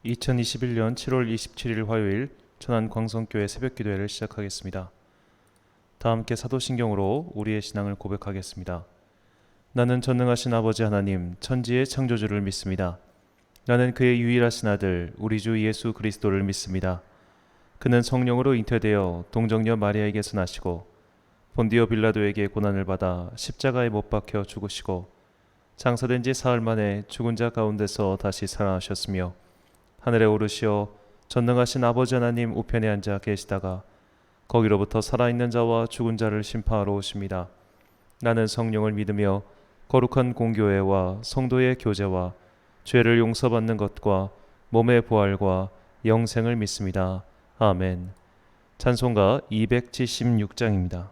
2021년 7월 27일 화요일 천안 광성교회 새벽기도회를 시작하겠습니다. 다 함께 사도신경으로 우리의 신앙을 고백하겠습니다. 나는 전능하신 아버지 하나님 천지의 창조주를 믿습니다. 나는 그의 유일하신 아들 우리 주 예수 그리스도를 믿습니다. 그는 성령으로 잉태되어 동정녀 마리아에게서 나시고 본디오 빌라도에게 고난을 받아 십자가에 못 박혀 죽으시고 장사된 지 사흘 만에 죽은 자 가운데서 다시 살아나셨으며 하늘에 오르시어 전능하신 아버지 하나님 우편에 앉아 계시다가 거기로부터 살아있는 자와 죽은 자를 심판하러 오십니다. 나는 성령을 믿으며 거룩한 공교회와 성도의 교제와 죄를 용서받는 것과 몸의 부활과 영생을 믿습니다. 아멘. 찬송가 276장입니다.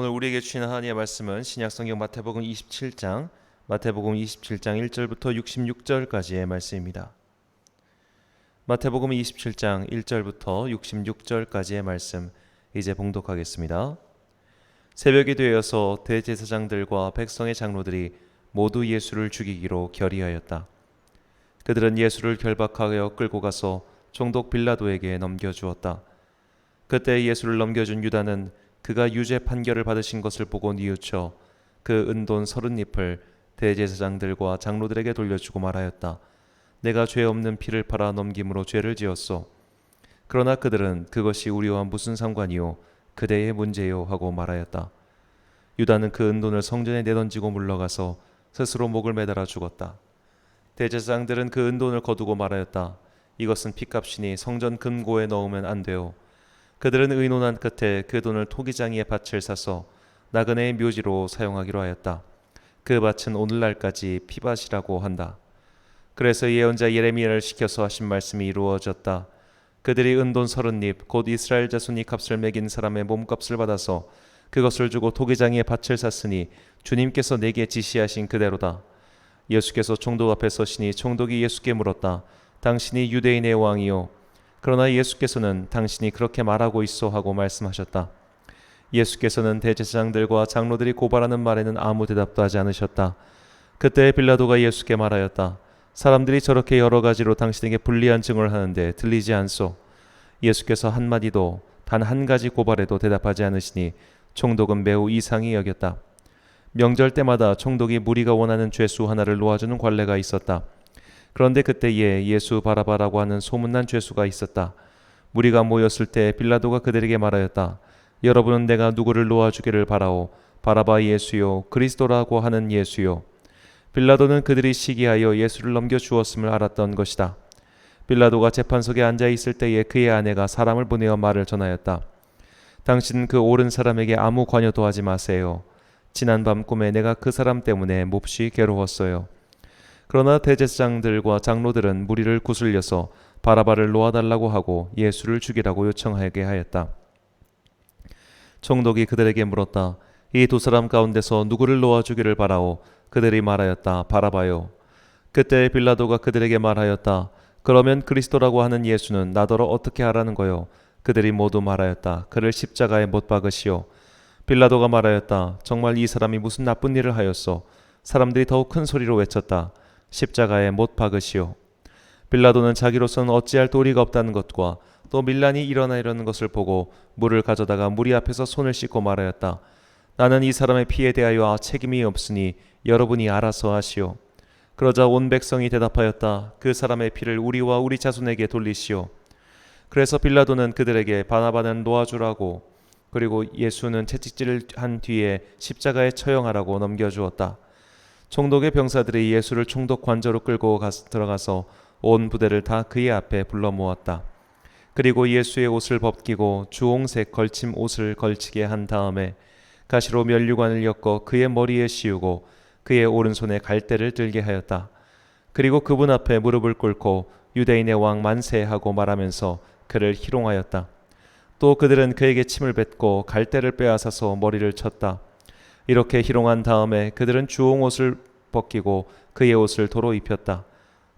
오늘 우리에게 주신 하나님의 말씀은 신약성경 마태복음 27장 1절부터 66절까지의 말씀입니다. 마태복음 27장 1절부터 66절까지의 말씀 이제 봉독하겠습니다. 새벽이 되어서 대제사장들과 백성의 장로들이 모두 예수를 죽이기로 결의하였다. 그들은 예수를 결박하여 끌고 가서 총독 빌라도에게 넘겨주었다. 그때 예수를 넘겨준 유다는 그가 유죄 판결을 받으신 것을 보고 뉘우쳐 그 은돈 30잎을 대제사장들과 장로들에게 돌려주고 말하였다. 내가 죄 없는 피를 팔아 넘김으로 죄를 지었소. 그러나 그들은 그것이 우리와 무슨 상관이요 그대의 문제요 하고 말하였다. 유다는 그 은돈을 성전에 내던지고 물러가서 스스로 목을 매달아 죽었다. 대제사장들은 그 은돈을 거두고 말하였다. 이것은 핏값이니 성전 금고에 넣으면 안 돼요. 그들은 의논한 끝에 그 돈을 토기장이의 밭을 사서 나그네의 묘지로 사용하기로 하였다. 그 밭은 오늘날까지 피밭이라고 한다. 그래서 예언자 예레미야를 시켜서 하신 말씀이 이루어졌다. 그들이 은돈 30잎 곧 이스라엘 자손이 값을 매긴 사람의 몸값을 받아서 그것을 주고 토기장이의 밭을 샀으니 주님께서 내게 지시하신 그대로다. 예수께서 총독 앞에 서시니 총독이 예수께 물었다. 당신이 유대인의 왕이요? 그러나 예수께서는 당신이 그렇게 말하고 있어 하고 말씀하셨다. 예수께서는 대제사장들과 장로들이 고발하는 말에는 아무 대답도 하지 않으셨다. 그때 빌라도가 예수께 말하였다. 사람들이 저렇게 여러 가지로 당신에게 불리한 증언을 하는데 들리지 않소. 예수께서 한마디도 단 한 가지 고발에도 대답하지 않으시니 총독은 매우 이상히 여겼다. 명절 때마다 총독이 무리가 원하는 죄수 하나를 놓아주는 관례가 있었다. 그런데 그때에 예수 바라바라고 하는 소문난 죄수가 있었다. 무리가 모였을 때 빌라도가 그들에게 말하였다. 여러분은 내가 누구를 놓아주기를 바라오? 바라바 예수요, 그리스도라고 하는 예수요. 빌라도는 그들이 시기하여 예수를 넘겨주었음을 알았던 것이다. 빌라도가 재판석에 앉아 있을 때에 그의 아내가 사람을 보내어 말을 전하였다. 당신 그 옳은 사람에게 아무 관여도 하지 마세요. 지난밤 꿈에 내가 그 사람 때문에 몹시 괴로웠어요. 그러나 대제사장들과 장로들은 무리를 구슬려서 바라바를 놓아달라고 하고 예수를 죽이라고 요청하게 하였다. 총독이 그들에게 물었다. 이 두 사람 가운데서 누구를 놓아주기를 바라오? 그들이 말하였다. 바라바요. 그때 빌라도가 그들에게 말하였다. 그러면 그리스도라고 하는 예수는 나더러 어떻게 하라는 거요? 그들이 모두 말하였다. 그를 십자가에 못 박으시오. 빌라도가 말하였다. 정말 이 사람이 무슨 나쁜 일을 하였소? 사람들이 더욱 큰 소리로 외쳤다. 십자가에 못 박으시오. 빌라도는 자기로서는 어찌할 도리가 없다는 것과 또 밀란이 일어나려는 것을 보고 물을 가져다가 무리 앞에서 손을 씻고 말하였다. 나는 이 사람의 피에 대하여 책임이 없으니 여러분이 알아서 하시오. 그러자 온 백성이 대답하였다. 그 사람의 피를 우리와 우리 자손에게 돌리시오. 그래서 빌라도는 그들에게 바나바는 놓아주라고 그리고 예수는 채찍질을 한 뒤에 십자가에 처형하라고 넘겨주었다. 총독의 병사들이 예수를 총독 관저로 끌고 들어가서 온 부대를 다 그의 앞에 불러 모았다. 그리고 예수의 옷을 벗기고 주홍색 걸침 옷을 걸치게 한 다음에 가시로 면류관을 엮어 그의 머리에 씌우고 그의 오른손에 갈대를 들게 하였다. 그리고 그분 앞에 무릎을 꿇고 유대인의 왕 만세하고 말하면서 그를 희롱하였다. 또 그들은 그에게 침을 뱉고 갈대를 빼앗아서 머리를 쳤다. 이렇게 희롱한 다음에 그들은 주홍옷을 벗기고 그의 옷을 도로 입혔다.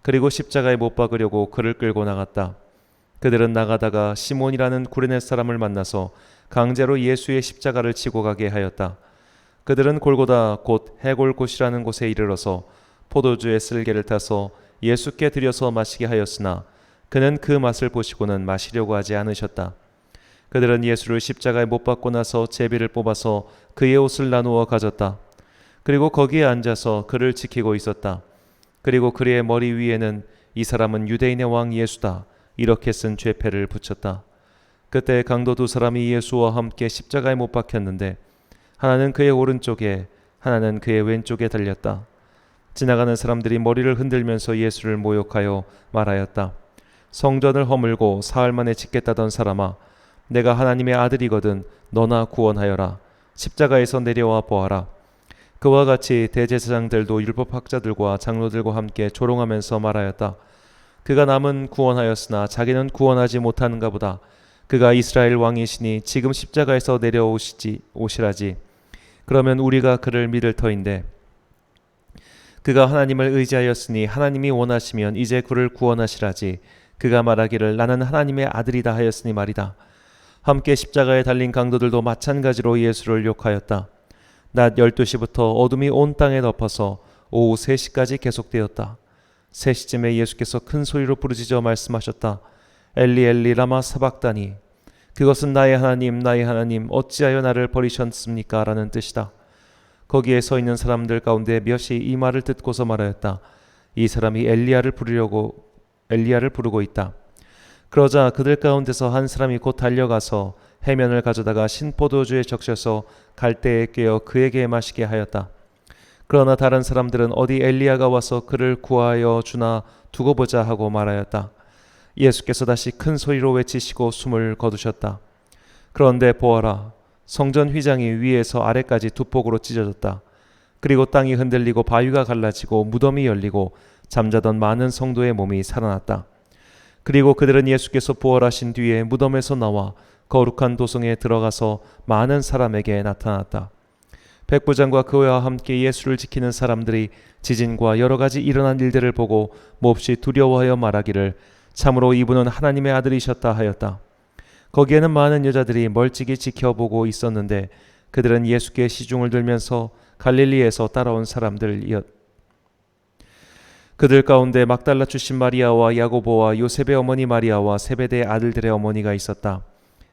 그리고 십자가에 못 박으려고 그를 끌고 나갔다. 그들은 나가다가 시몬이라는 구레네 사람을 만나서 강제로 예수의 십자가를 지고 가게 하였다. 그들은 골고다 곧 해골곳이라는 곳에 이르러서 포도주의 쓸개를 타서 예수께 드려서 마시게 하였으나 그는 그 맛을 보시고는 마시려고 하지 않으셨다. 그들은 예수를 십자가에 못 박고 나서 제비를 뽑아서 그의 옷을 나누어 가졌다. 그리고 거기에 앉아서 그를 지키고 있었다. 그리고 그의 머리 위에는 이 사람은 유대인의 왕 예수다 이렇게 쓴 죄패를 붙였다. 그때 강도 두 사람이 예수와 함께 십자가에 못 박혔는데 하나는 그의 오른쪽에 하나는 그의 왼쪽에 달렸다. 지나가는 사람들이 머리를 흔들면서 예수를 모욕하여 말하였다. 성전을 허물고 사흘 만에 짓겠다던 사람아, 내가 하나님의 아들이거든 너나 구원하여라. 십자가에서 내려와 보아라. 그와 같이 대제사장들도 율법학자들과 장로들과 함께 조롱하면서 말하였다. 그가 남은 구원하였으나 자기는 구원하지 못하는가 보다. 그가 이스라엘 왕이시니 지금 십자가에서 오시라지. 그러면 우리가 그를 믿을 터인데 그가 하나님을 의지하였으니 하나님이 원하시면 이제 그를 구원하시라지. 그가 말하기를 나는 하나님의 아들이다 하였으니 말이다. 함께 십자가에 달린 강도들도 마찬가지로 예수를 욕하였다. 낮 12시부터 어둠이 온 땅에 덮어서 오후 3시까지 계속되었다. 3시쯤에 예수께서 큰 소리로 부르짖어 말씀하셨다. 엘리 엘리 라마 사박다니. 그것은 나의 하나님 어찌하여 나를 버리셨습니까? 라는 뜻이다. 거기에 서 있는 사람들 가운데 몇이 이 말을 듣고서 말하였다. 이 사람이 엘리야를 부르고 있다. 그러자 그들 가운데서 한 사람이 곧 달려가서 해면을 가져다가 신포도주에 적셔서 갈대에 꿰어 그에게 마시게 하였다. 그러나 다른 사람들은 어디 엘리야가 와서 그를 구하여 주나 두고 보자 하고 말하였다. 예수께서 다시 큰 소리로 외치시고 숨을 거두셨다. 그런데 보아라, 성전 휘장이 위에서 아래까지 두 폭으로 찢어졌다. 그리고 땅이 흔들리고 바위가 갈라지고 무덤이 열리고 잠자던 많은 성도의 몸이 살아났다. 그리고 그들은 예수께서 부활하신 뒤에 무덤에서 나와 거룩한 도성에 들어가서 많은 사람에게 나타났다. 백부장과 그와 함께 예수를 지키는 사람들이 지진과 여러 가지 일어난 일들을 보고 몹시 두려워하여 말하기를 참으로 이분은 하나님의 아들이셨다 하였다. 거기에는 많은 여자들이 멀찍이 지켜보고 있었는데 그들은 예수께 시중을 들면서 갈릴리에서 따라온 사람들이었다. 그들 가운데 막달라 출신 마리아와 야고보와 요셉의 어머니 마리아와 세베대의 아들들의 어머니가 있었다.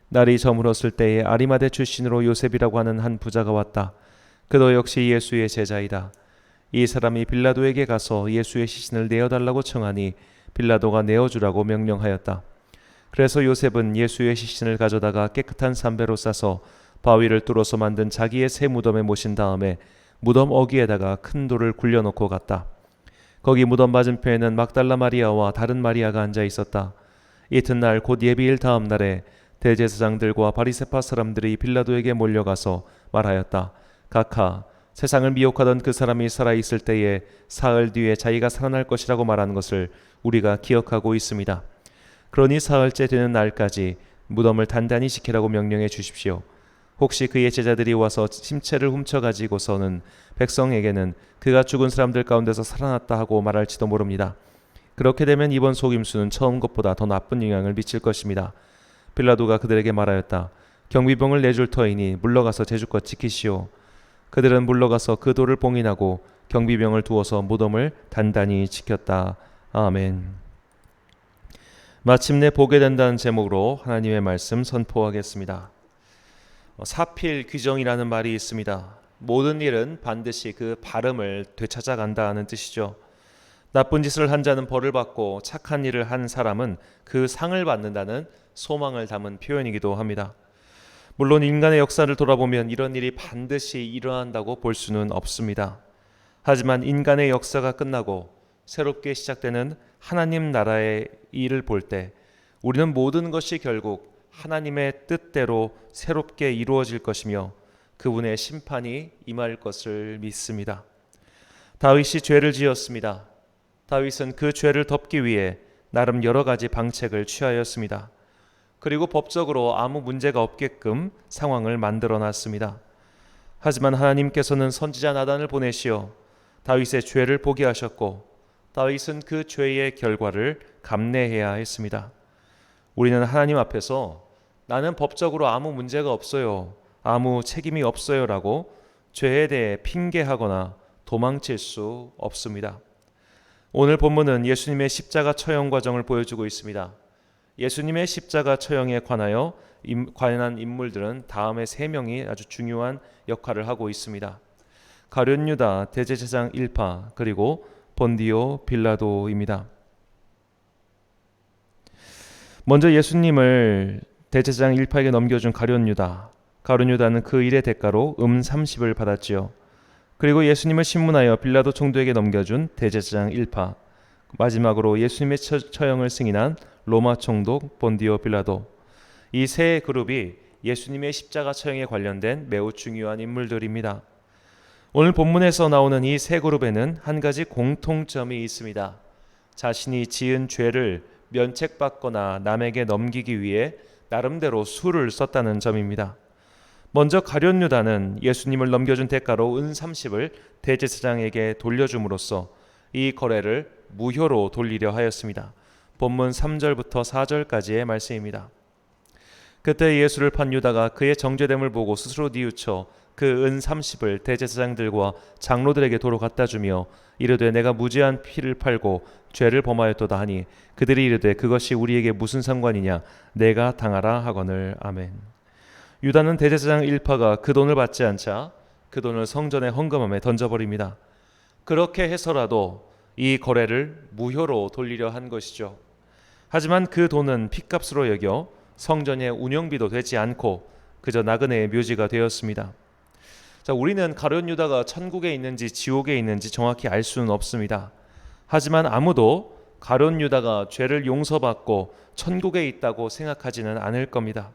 날이 저물었을 때에 아리마대 출신으로 요셉이라고 하는 한 부자가 왔다. 그도 역시 예수의 제자이다. 이 사람이 빌라도에게 가서 예수의 시신을 내어달라고 청하니 빌라도가 내어주라고 명령하였다. 그래서 요셉은 예수의 시신을 가져다가 깨끗한 삼배로 싸서 바위를 뚫어서 만든 자기의 새 무덤에 모신 다음에 무덤 어귀에다가 큰 돌을 굴려놓고 갔다. 거기 무덤 맞은편에는 막달라 마리아와 다른 마리아가 앉아 있었다. 이튿날 곧 예비일 다음 날에 대제사장들과 바리새파 사람들이 빌라도에게 몰려가서 말하였다. 각하, 세상을 미혹하던 그 사람이 살아있을 때에 사흘 뒤에 자기가 살아날 것이라고 말한 것을 우리가 기억하고 있습니다. 그러니 사흘째 되는 날까지 무덤을 단단히 지키라고 명령해 주십시오. 혹시 그의 제자들이 와서 심체를 훔쳐가지고서는 백성에게는 그가 죽은 사람들 가운데서 살아났다 하고 말할지도 모릅니다. 그렇게 되면 이번 속임수는 처음 것보다 더 나쁜 영향을 미칠 것입니다. 빌라도가 그들에게 말하였다. 경비병을 내줄 터이니 물러가서 제주껏 지키시오. 그들은 물러가서 그 돌을 봉인하고 경비병을 두어서 무덤을 단단히 지켰다. 아멘. 마침내 보게 된다는 제목으로 하나님의 말씀 선포하겠습니다. 사필 규정이라는 말이 있습니다. 모든 일은 반드시 그 발음을 되찾아간다는 뜻이죠. 나쁜 짓을 한 자는 벌을 받고 착한 일을 한 사람은 그 상을 받는다는 소망을 담은 표현이기도 합니다. 물론 인간의 역사를 돌아보면 이런 일이 반드시 일어난다고 볼 수는 없습니다. 하지만 인간의 역사가 끝나고 새롭게 시작되는 하나님 나라의 일을 볼 때 우리는 모든 것이 결국 하나님의 뜻대로 새롭게 이루어질 것이며 그분의 심판이 임할 것을 믿습니다. 다윗이 죄를 지었습니다. 다윗은 그 죄를 덮기 위해 나름 여러 가지 방책을 취하였습니다. 그리고 법적으로 아무 문제가 없게끔 상황을 만들어놨습니다. 하지만 하나님께서는 선지자 나단을 보내시어 다윗의 죄를 보게 하셨고 다윗은 그 죄의 결과를 감내해야 했습니다. 우리는 하나님 앞에서 나는 법적으로 아무 문제가 없어요, 아무 책임이 없어요 라고 죄에 대해 핑계하거나 도망칠 수 없습니다. 오늘 본문은 예수님의 십자가 처형 과정을 보여주고 있습니다. 예수님의 십자가 처형에 관한 인물들은 다음에 세 명이 아주 중요한 역할을 하고 있습니다. 가룟 유다, 대제사장 일파, 그리고 본디오 빌라도입니다. 먼저 예수님을 대제사장 일파에게 넘겨준 가룟 유다는 그 일의 대가로 30을 받았지요. 그리고 예수님을 신문하여 빌라도 총독에게 넘겨준 대제사장 일파, 마지막으로 예수님의 처형을 승인한 로마 총독 본디오 빌라도, 이 세 그룹이 예수님의 십자가 처형에 관련된 매우 중요한 인물들입니다. 오늘 본문에서 나오는 이 세 그룹에는 한 가지 공통점이 있습니다. 자신이 지은 죄를 면책받거나 남에게 넘기기 위해 나름대로 수를 썼다는 점입니다. 먼저 가룟 유다는 예수님을 넘겨준 대가로 은 30을 대제사장에게 돌려줌으로써 이 거래를 무효로 돌리려 하였습니다. 본문 3절부터 4절까지의 말씀입니다. 그때 예수를 판 유다가 그의 정죄됨을 보고 스스로 뉘우쳐 그 은 30을 대제사장들과 장로들에게 도로 갖다 주며 이르되 내가 무죄한 피를 팔고 죄를 범하였도다 하니 그들이 이르되 그것이 우리에게 무슨 상관이냐, 내가 당하라 하거늘. 아멘. 유다는 대제사장 일파가 그 돈을 받지 않자 그 돈을 성전의 헌금함에 던져버립니다. 그렇게 해서라도 이 거래를 무효로 돌리려 한 것이죠. 하지만 그 돈은 핏값으로 여겨 성전의 운영비도 되지 않고 그저 나그네의 묘지가 되었습니다. 자, 우리는 가룟 유다가 천국에 있는지 지옥에 있는지 정확히 알 수는 없습니다. 하지만 아무도 가룟 유다가 죄를 용서받고 천국에 있다고 생각하지는 않을 겁니다.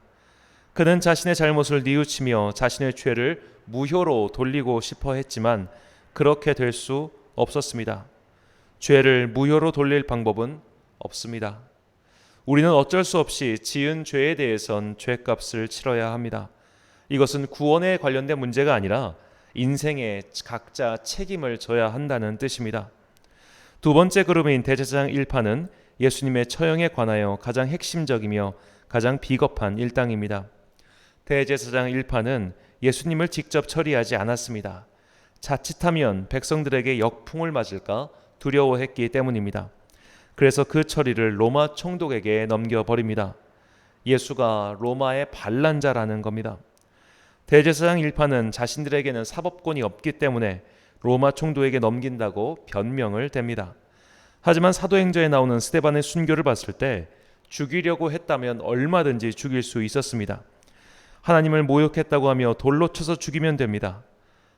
그는 자신의 잘못을 뉘우치며 자신의 죄를 무효로 돌리고 싶어 했지만 그렇게 될 수 없었습니다. 죄를 무효로 돌릴 방법은 없습니다. 우리는 어쩔 수 없이 지은 죄에 대해선 죄값을 치러야 합니다. 이것은 구원에 관련된 문제가 아니라 인생에 각자 책임을 져야 한다는 뜻입니다. 두 번째 그룹인 대제사장 일파는 예수님의 처형에 관하여 가장 핵심적이며 가장 비겁한 일당입니다. 대제사장 일파는 예수님을 직접 처리하지 않았습니다. 자칫하면 백성들에게 역풍을 맞을까 두려워했기 때문입니다. 그래서 그 처리를 로마 총독에게 넘겨버립니다. 예수가 로마의 반란자라는 겁니다. 대제사장 일파는 자신들에게는 사법권이 없기 때문에 로마 총독에게 넘긴다고 변명을 댑니다. 하지만 사도행전에 나오는 스데반의 순교를 봤을 때 죽이려고 했다면 얼마든지 죽일 수 있었습니다. 하나님을 모욕했다고 하며 돌로 쳐서 죽이면 됩니다.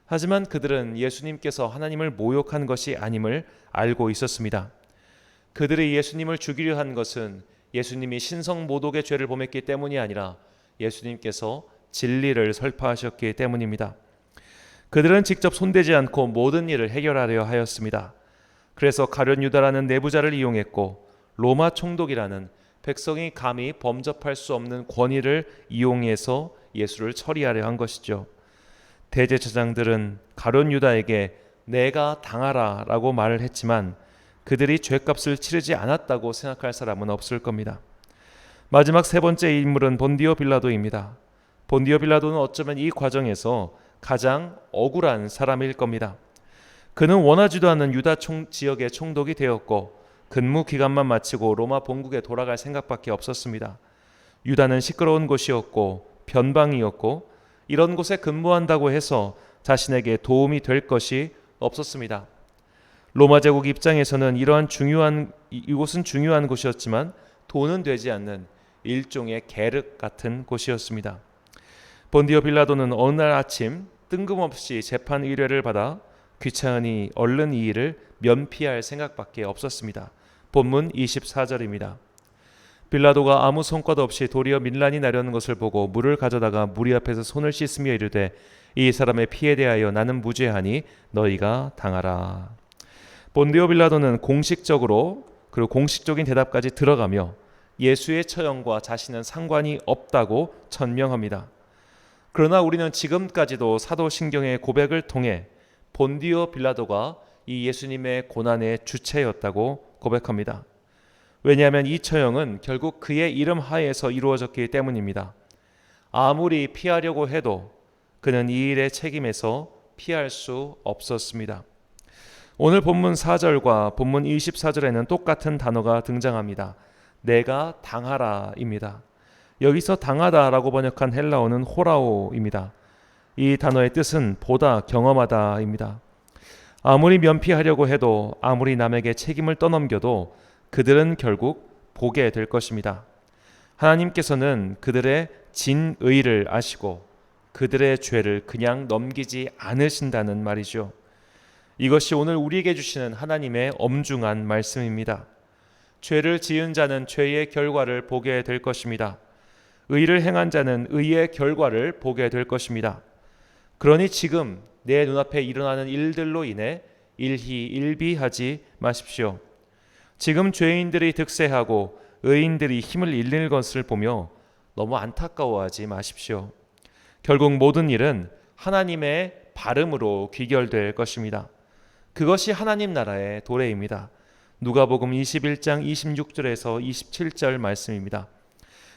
하지만 그들은 예수님께서 하나님을 모욕한 것이 아님을 알고 있었습니다. 그들이 예수님을 죽이려 한 것은 예수님이 신성모독의 죄를 범했기 때문이 아니라 예수님께서 진리를 설파하셨기 때문입니다. 그들은 직접 손대지 않고 모든 일을 해결하려 하였습니다. 그래서 가룟 유다라는 내부자를 이용했고 로마 총독이라는 백성이 감히 범접할 수 없는 권위를 이용해서 예수를 처리하려 한 것이죠. 대제사장들은 가룟 유다에게 내가 당하라 라고 말을 했지만 그들이 죄값을 치르지 않았다고 생각할 사람은 없을 겁니다. 마지막 세 번째 인물은 본디오 빌라도입니다. 본디오 빌라도는 어쩌면 이 과정에서 가장 억울한 사람일 겁니다. 그는 원하지도 않는 유다 지역의 총독이 되었고 근무 기간만 마치고 로마 본국에 돌아갈 생각밖에 없었습니다. 유다는 시끄러운 곳이었고 변방이었고 이런 곳에 근무한다고 해서 자신에게 도움이 될 것이 없었습니다. 로마 제국 입장에서는 이곳은 중요한 곳이었지만 돈은 되지 않는 일종의 계륵 같은 곳이었습니다. 본디오 빌라도는 어느 날 아침 뜬금없이 재판 의뢰를 받아 귀찮으니 얼른 이 일을 면피할 생각밖에 없었습니다. 본문 24절입니다. 빌라도가 아무 성과도 없이 도리어 민란이 나려는 것을 보고 물을 가져다가 무리 앞에서 손을 씻으며 이르되 이 사람의 피에 대하여 나는 무죄하니 너희가 당하라. 본디오 빌라도는 공식적인 대답까지 들어가며 예수의 처형과 자신은 상관이 없다고 천명합니다. 그러나 우리는 지금까지도 사도신경의 고백을 통해 본디오 빌라도가 이 예수님의 고난의 주체였다고 고백합니다. 왜냐하면 이 처형은 결국 그의 이름 하에서 이루어졌기 때문입니다. 아무리 피하려고 해도 그는 이 일의 책임에서 피할 수 없었습니다. 오늘 본문 4절과 본문 24절에는 똑같은 단어가 등장합니다. 내가 당하라입니다. 여기서 당하다라고 번역한 헬라어는 호라오입니다. 이 단어의 뜻은 보다, 경험하다입니다. 아무리 면피하려고 해도 아무리 남에게 책임을 떠넘겨도 그들은 결국 보게 될 것입니다. 하나님께서는 그들의 진의를 아시고 그들의 죄를 그냥 넘기지 않으신다는 말이죠. 이것이 오늘 우리에게 주시는 하나님의 엄중한 말씀입니다. 죄를 지은 자는 죄의 결과를 보게 될 것입니다. 의를 행한 자는 의의 결과를 보게 될 것입니다. 그러니 지금 내 눈앞에 일어나는 일들로 인해 일희일비하지 마십시오. 지금 죄인들이 득세하고 의인들이 힘을 잃는 것을 보며 너무 안타까워하지 마십시오. 결국 모든 일은 하나님의 발음으로 귀결될 것입니다. 그것이 하나님 나라의 도래입니다. 누가복음 21장 26절에서 27절 말씀입니다.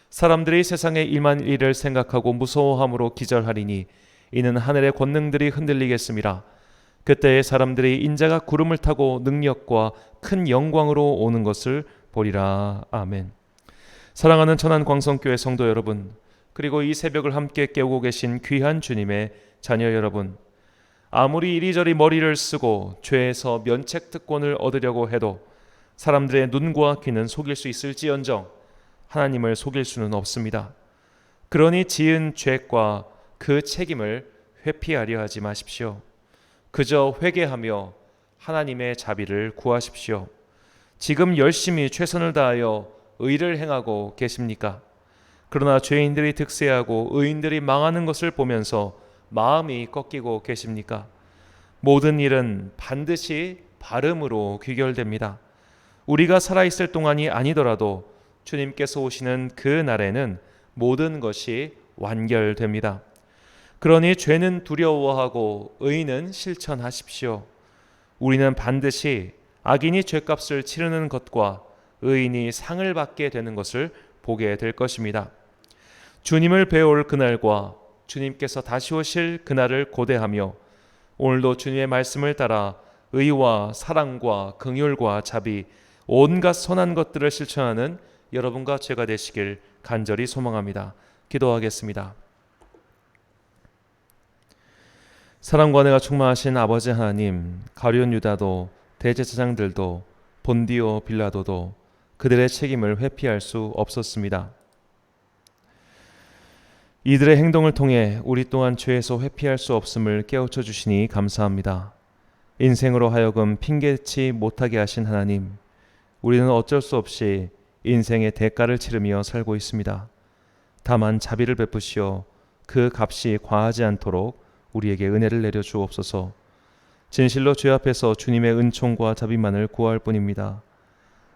사람들이 세상에 임한 일을 생각하고 무서워함으로 기절하리니 이는 하늘의 권능들이 흔들리겠습니다. 그때에 사람들이 인자가 구름을 타고 능력과 큰 영광으로 오는 것을 보리라. 아멘. 사랑하는 천안광성교회 성도 여러분, 그리고 이 새벽을 함께 깨우고 계신 귀한 주님의 자녀 여러분, 아무리 이리저리 머리를 쓰고 죄에서 면책특권을 얻으려고 해도 사람들의 눈과 귀는 속일 수 있을지언정 하나님을 속일 수는 없습니다. 그러니 지은 죄과 그 책임을 회피하려 하지 마십시오. 그저 회개하며 하나님의 자비를 구하십시오. 지금 열심히 최선을 다하여 의를 행하고 계십니까? 그러나 죄인들이 득세하고 의인들이 망하는 것을 보면서 마음이 꺾이고 계십니까? 모든 일은 반드시 발음으로 귀결됩니다. 우리가 살아있을 동안이 아니더라도 주님께서 오시는 그 날에는 모든 것이 완결됩니다. 그러니 죄는 두려워하고 의인은 실천하십시오. 우리는 반드시 악인이 죄값을 치르는 것과 의인이 상을 받게 되는 것을 보게 될 것입니다. 주님을 배울 그날과 주님께서 다시 오실 그날을 고대하며 오늘도 주님의 말씀을 따라 의와 사랑과 긍휼과 자비, 온갖 선한 것들을 실천하는 여러분과 제가 되시길 간절히 소망합니다. 기도하겠습니다. 사랑과 은혜가 충만하신 아버지 하나님, 가룟 유다도 대제사장들도 본디오 빌라도도 그들의 책임을 회피할 수 없었습니다. 이들의 행동을 통해 우리 또한 죄에서 회피할 수 없음을 깨우쳐 주시니 감사합니다. 인생으로 하여금 핑계치 못하게 하신 하나님, 우리는 어쩔 수 없이 인생의 대가를 치르며 살고 있습니다. 다만 자비를 베푸시어 그 값이 과하지 않도록 우리에게 은혜를 내려 주옵소서. 진실로 죄 앞에서 주님의 은총과 자비만을 구할 뿐입니다.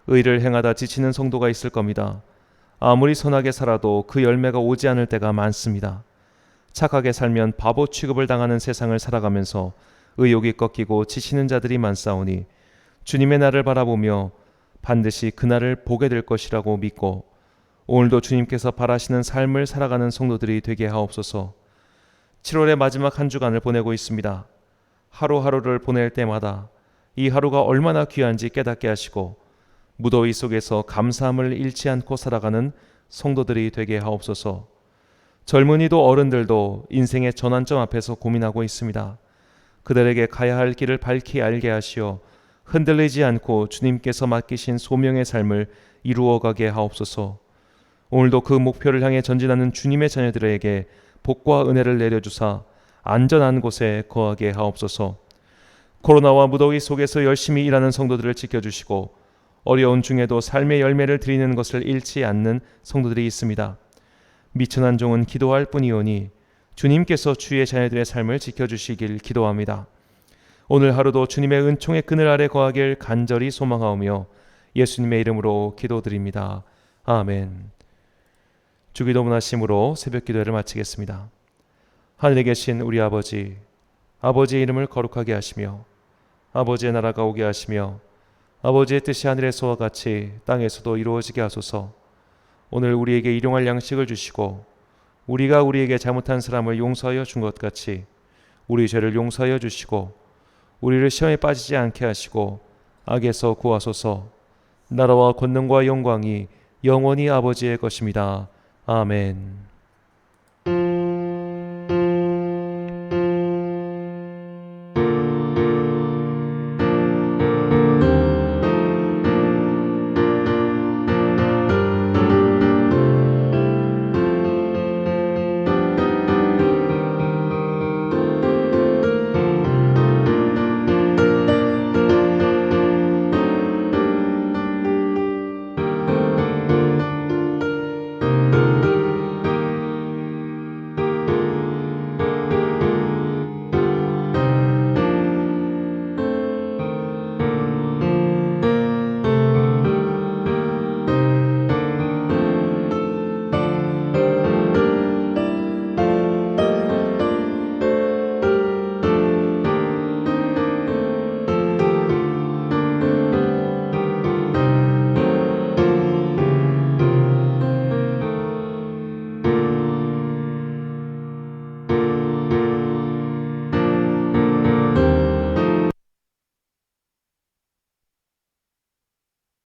의를 행하다 지치는 성도가 있을 겁니다. 아무리 선하게 살아도 그 열매가 오지 않을 때가 많습니다. 착하게 살면 바보 취급을 당하는 세상을 살아가면서 의욕이 꺾이고 지치는 자들이 많사오니 주님의 날을 바라보며 반드시 그날을 보게 될 것이라고 믿고 오늘도 주님께서 바라시는 삶을 살아가는 성도들이 되게 하옵소서. 7월의 마지막 한 주간을 보내고 있습니다. 하루하루를 보낼 때마다 이 하루가 얼마나 귀한지 깨닫게 하시고 무더위 속에서 감사함을 잃지 않고 살아가는 성도들이 되게 하옵소서. 젊은이도 어른들도 인생의 전환점 앞에서 고민하고 있습니다. 그들에게 가야 할 길을 밝히 알게 하시어 흔들리지 않고 주님께서 맡기신 소명의 삶을 이루어가게 하옵소서. 오늘도 그 목표를 향해 전진하는 주님의 자녀들에게 복과 은혜를 내려주사 안전한 곳에 거하게 하옵소서. 코로나와 무더위 속에서 열심히 일하는 성도들을 지켜주시고 어려운 중에도 삶의 열매를 드리는 것을 잃지 않는 성도들이 있습니다. 미천한 종은 기도할 뿐이오니 주님께서 주의 자녀들의 삶을 지켜주시길 기도합니다. 오늘 하루도 주님의 은총의 그늘 아래 거하길 간절히 소망하오며 예수님의 이름으로 기도드립니다. 아멘. 주기도 문하심으로 새벽 기도회를 마치겠습니다. 하늘에 계신 우리 아버지, 아버지의 이름을 거룩하게 하시며 아버지의 나라가 오게 하시며 아버지의 뜻이 하늘에서와 같이 땅에서도 이루어지게 하소서. 오늘 우리에게 일용할 양식을 주시고 우리가 우리에게 잘못한 사람을 용서하여 준 것 같이 우리 죄를 용서하여 주시고 우리를 시험에 빠지지 않게 하시고 악에서 구하소서. 나라와 권능과 영광이 영원히 아버지의 것입니다. 아멘.